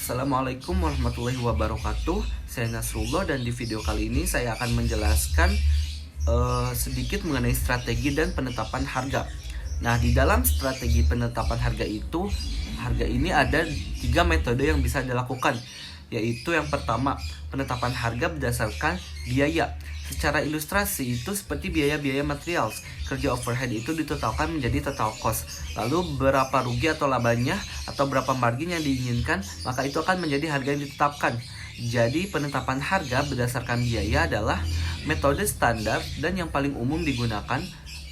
Assalamualaikum warahmatullahi wabarakatuh. Saya Nasrullah dan di video kali ini saya akan menjelaskan sedikit mengenai strategi dan penetapan harga. Nah, di dalam strategi penetapan harga itu, harga ini ada 3 metode yang bisa dilakukan, yaitu yang pertama, penetapan harga berdasarkan biaya. Secara ilustrasi itu seperti biaya-biaya material, kerja overhead itu ditotalkan menjadi total cost. Lalu berapa rugi atau labanya atau berapa margin yang diinginkan, maka itu akan menjadi harga yang ditetapkan. Jadi penetapan harga berdasarkan biaya adalah metode standar dan yang paling umum digunakan,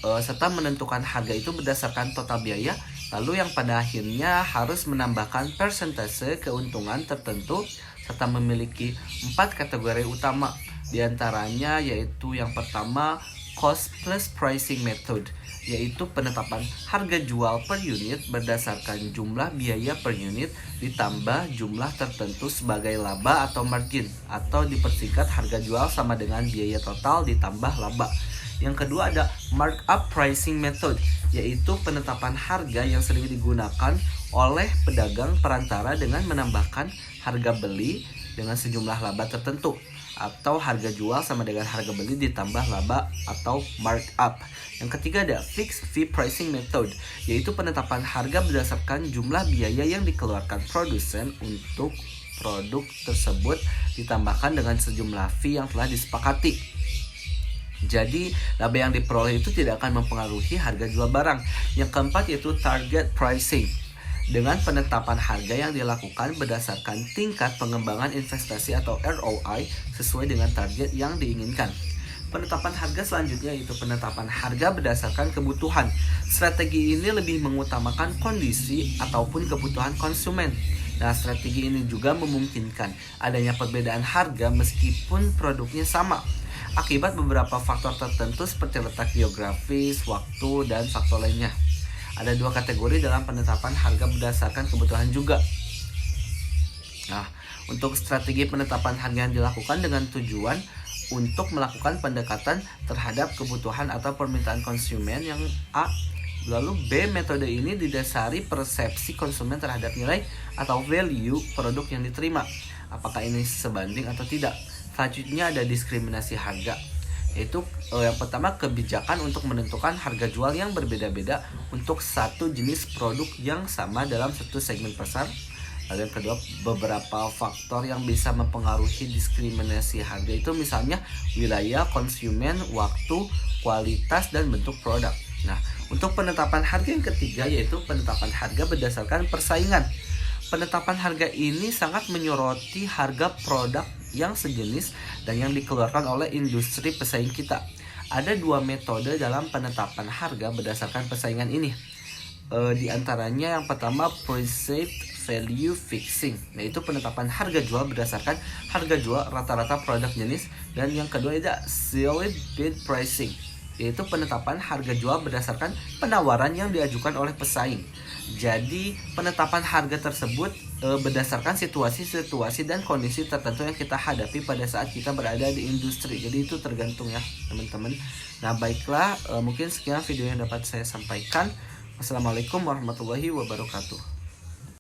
serta menentukan harga itu berdasarkan total biaya. Lalu yang pada akhirnya harus menambahkan persentase keuntungan tertentu serta memiliki 4 kategori utama. Di antaranya yaitu yang pertama, cost plus pricing method, yaitu penetapan harga jual per unit berdasarkan jumlah biaya per unit ditambah jumlah tertentu sebagai laba atau margin, atau dipersingkat harga jual sama dengan biaya total ditambah laba. Yang kedua ada markup pricing method, yaitu penetapan harga yang sering digunakan oleh pedagang perantara dengan menambahkan harga beli dengan sejumlah laba tertentu, atau harga jual sama dengan harga beli ditambah laba atau markup. Yang ketiga ada fixed fee pricing method, yaitu penetapan harga berdasarkan jumlah biaya yang dikeluarkan produsen untuk produk tersebut ditambahkan dengan sejumlah fee yang telah disepakati. Jadi laba yang diperoleh itu tidak akan mempengaruhi harga jual barang. Yang keempat yaitu target pricing, dengan penetapan harga yang dilakukan berdasarkan tingkat pengembangan investasi atau ROI sesuai dengan target yang diinginkan. Penetapan harga selanjutnya yaitu penetapan harga berdasarkan kebutuhan. Strategi ini lebih mengutamakan kondisi ataupun kebutuhan konsumen. Nah, strategi ini juga memungkinkan adanya perbedaan harga meskipun produknya sama, akibat beberapa faktor tertentu seperti letak geografis, waktu, dan faktor lainnya. Ada 2 kategori dalam penetapan harga berdasarkan kebutuhan juga. Nah, untuk strategi penetapan harga yang dilakukan dengan tujuan untuk melakukan pendekatan terhadap kebutuhan atau permintaan konsumen yang A. Lalu B, metode ini didasari persepsi konsumen terhadap nilai atau value produk yang diterima. Apakah ini sebanding atau tidak? Selanjutnya ada diskriminasi harga, yaitu yang pertama kebijakan untuk menentukan harga jual yang berbeda-beda untuk satu jenis produk yang sama dalam satu segmen pasar. Lalu yang kedua, beberapa faktor yang bisa mempengaruhi diskriminasi harga itu misalnya wilayah, konsumen, waktu, kualitas, dan bentuk produk. Nah, untuk penetapan harga yang ketiga yaitu penetapan harga berdasarkan persaingan. Penetapan harga ini sangat menyoroti harga produk yang sejenis dan yang dikeluarkan oleh industri pesaing kita. Ada 2 metode dalam penetapan harga berdasarkan persaingan ini. Di antaranya yang pertama, perceived value fixing, yaitu penetapan harga jual berdasarkan harga jual rata-rata produk jenis. Dan yang kedua ada solid bid pricing, yaitu penetapan harga jual berdasarkan penawaran yang diajukan oleh pesaing. Jadi penetapan harga tersebut berdasarkan situasi-situasi dan kondisi tertentu yang kita hadapi pada saat kita berada di industri. Jadi itu tergantung ya teman-teman. Nah baiklah, mungkin sekian video yang dapat saya sampaikan. Wassalamualaikum warahmatullahi wabarakatuh.